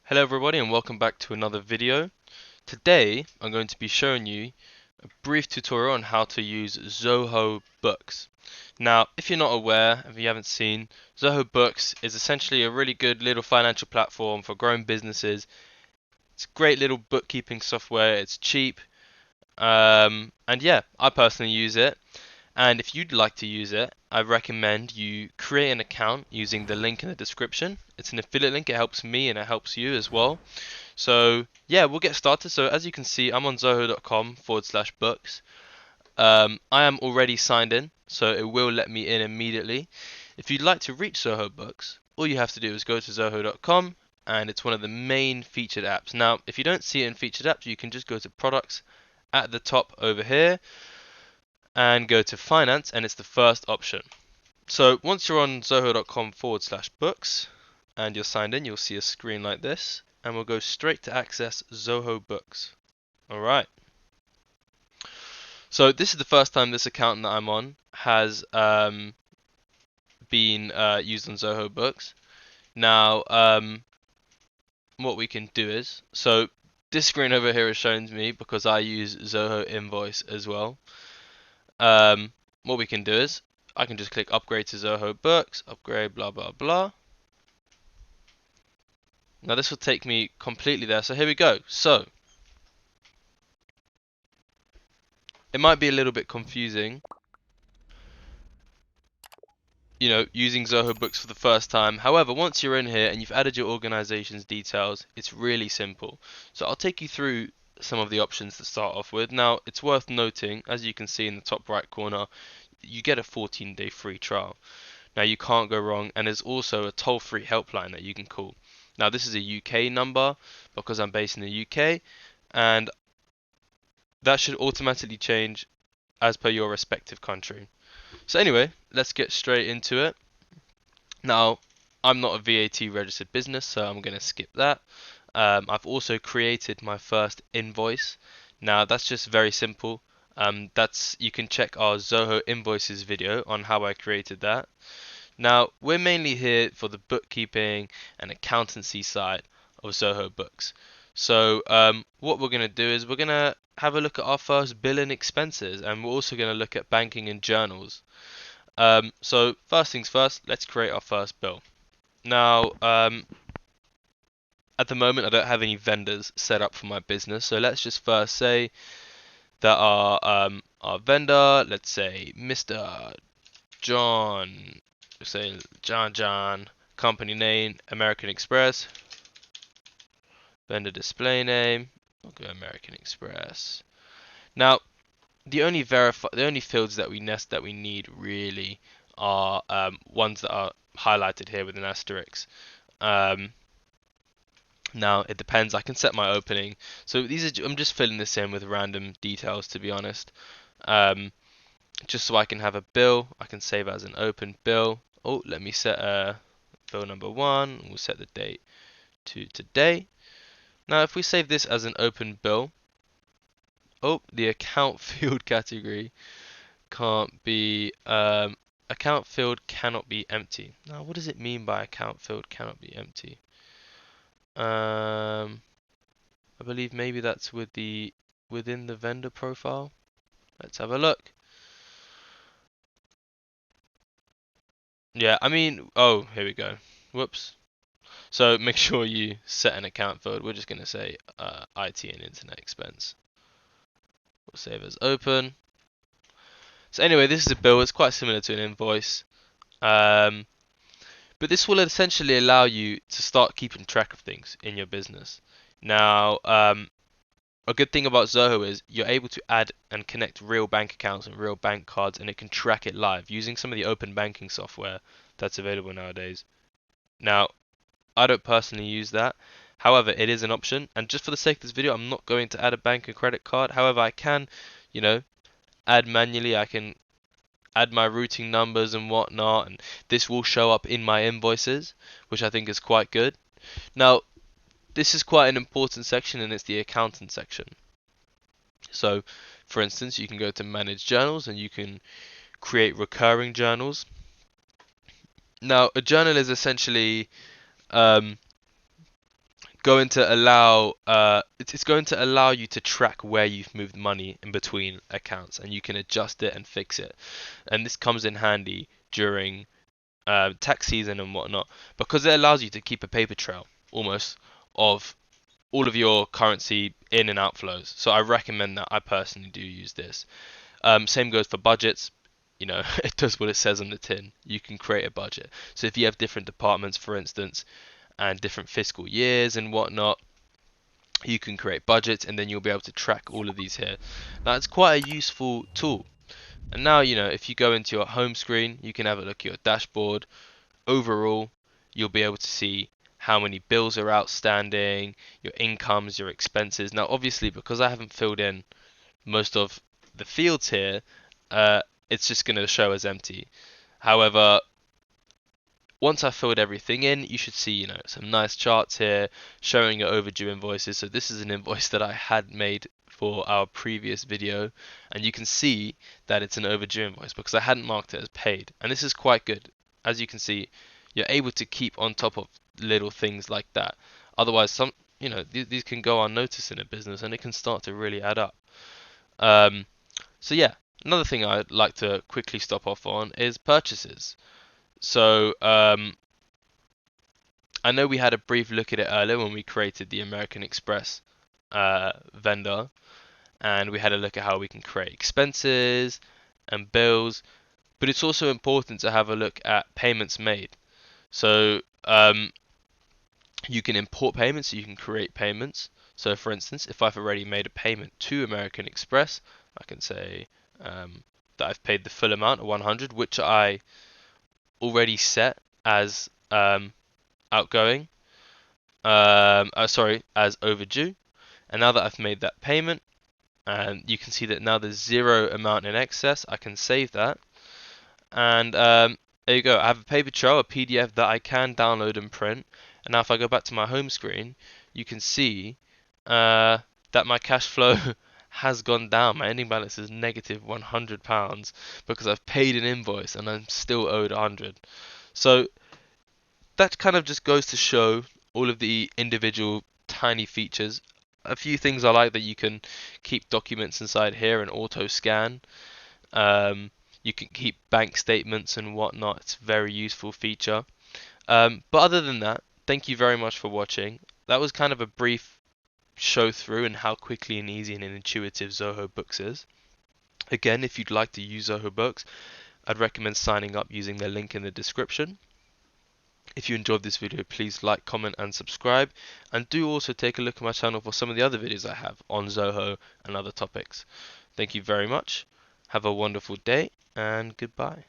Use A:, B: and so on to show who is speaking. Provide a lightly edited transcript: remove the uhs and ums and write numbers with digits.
A: Hello everybody and welcome back to another video. Today I'm going to be showing you a brief tutorial on how to use Zoho Books. Now if you're not aware, if you haven't seen, Zoho Books is essentially a really good little financial platform for growing businesses. It's great little bookkeeping software, it's cheap, and yeah, I personally use it. And if you'd like to use it, I recommend you create an account using the link in the description. It's an affiliate link, it helps me and it helps you as well. So yeah, we'll get started. So as you can see, I'm on zoho.com/books. I am already signed in, so it will let me in immediately. If you'd like to reach Zoho Books, all you have to do is go to zoho.com, and it's one of the main featured apps. Now, if you don't see it in featured apps, you can just go to products at the top over here and go to finance, and it's the first option. So once you're on zoho.com/books and you're signed in, you'll see a screen like this, and we'll go straight to access Zoho Books. Alright. So this is the first time this account that I'm on has been used on Zoho Books. Now, what we can do is, so this screen over here is shown to me because I use Zoho Invoice as well. What we can do is, I can just click upgrade to Zoho Books, upgrade, blah blah blah. Now this will take me completely there. So here we go. So it might be a little bit confusing, using Zoho Books for the first time. However, once you're in here and you've added your organization's details, it's really simple. So I'll take you through some of the options to start off with. Now, it's worth noting, as you can see in the top right corner, you get a 14-day free trial. Now, you can't go wrong, and there's also a toll-free helpline that you can call. Now, this is a UK number because I'm based in the UK, and that should automatically change as per your respective country. So anyway, let's get straight into it. Now, I'm not a VAT registered business, so I'm going to skip that. I've also created my first invoice. Now, that's just very simple. You can check our Zoho invoices video on how I created that. Now, we're mainly here for the bookkeeping and accountancy side of Zoho Books. So, what we're going to do is we're going to have a look at our first bill and expenses, and we're also going to look at banking and journals. So, first things first, let's create our first bill. Now, at the moment, I don't have any vendors set up for my business, so let's just first say that our vendor, let's say Mr. John, say John, company name, American Express, vendor display name, we'll go American Express. Now, the only fields that we need really are ones that are highlighted here with an asterisk. Now it depends. I can set my opening. So I'm just filling this in with random details, to be honest. Just so I can have a bill. I can save as an open bill. Oh, let me set bill number 1. We'll set the date to today. Now if we save this as an open bill, oh, the account field category can't be account field cannot be empty. Now what does it mean by account field cannot be empty? I believe maybe that's within the vendor profile. Let's have a look. Yeah, I mean, oh, here we go. Whoops. So make sure you set an account field. We're just going to say IT and internet expense. We'll save as open. So anyway, this is a bill. It's quite similar to an invoice. But this will essentially allow you to start keeping track of things in your business. Now, a good thing about Zoho is you're able to add and connect real bank accounts and real bank cards, and it can track it live using some of the open banking software that's available nowadays. Now, I don't personally use that. However, it is an option, and just for the sake of this video, I'm not going to add a bank and credit card. However, I can, add manually. I can add my routing numbers and whatnot, and this will show up in my invoices, which I think is quite good. Now, this is quite an important section, and it's the accountant section. So, for instance, you can go to manage journals and you can create recurring journals. Now, a journal is essentially going to allow it's going to allow you to track where you've moved money in between accounts, and you can adjust it and fix it. And this comes in handy during tax season and whatnot, because it allows you to keep a paper trail almost of all of your currency in and outflows. So I recommend that. I personally do use this. Same goes for budgets. You know, it does what it says on the tin. You can create a budget. So if you have different departments, for instance, and different fiscal years and whatnot, you can create budgets, and then you'll be able to track all of these here. Now, it's quite a useful tool. And now, you know, if you go into your home screen, you can have a look at your dashboard. Overall, you'll be able to see how many bills are outstanding, your incomes, your expenses. Now, obviously, because I haven't filled in most of the fields here, it's just going to show as empty. However, once I've filled everything in, you should see, you know, some nice charts here showing your overdue invoices. So this is an invoice that I had made for our previous video, and you can see that it's an overdue invoice because I hadn't marked it as paid. And this is quite good. As you can see, you're able to keep on top of little things like that. Otherwise, some, you know, these can go unnoticed in a business, and it can start to really add up. So yeah, another thing I'd like to quickly stop off on is purchases. So I know we had a brief look at it earlier when we created the American Express vendor, and we had a look at how we can create expenses and bills, but it's also important to have a look at payments made. So you can import payments, so you can create payments. So for instance, if I've already made a payment to American Express, I can say that I've paid the full amount of 100, which I already set as outgoing, as overdue. And now that I've made that payment, and you can see that now there's zero amount in excess, I can save that. And there you go. I have a paper trail, a PDF that I can download and print. And now if I go back to my home screen, you can see that my cash flow has gone down. My ending balance is negative £100 because I've paid an invoice and I'm still owed 100. So that kind of just goes to show all of the individual tiny features. A few things I like that you can keep documents inside here and auto scan. You can keep bank statements and whatnot. It's a very useful feature. But other than that, thank you very much for watching. That was kind of a brief show through and how quickly and easy and intuitive Zoho Books is. Again, if you'd like to use Zoho Books, I'd recommend signing up using the link in the description. If you enjoyed this video, please like, comment and subscribe, and do also take a look at my channel for some of the other videos I have on Zoho and other topics. Thank you very much. Have a wonderful day and goodbye.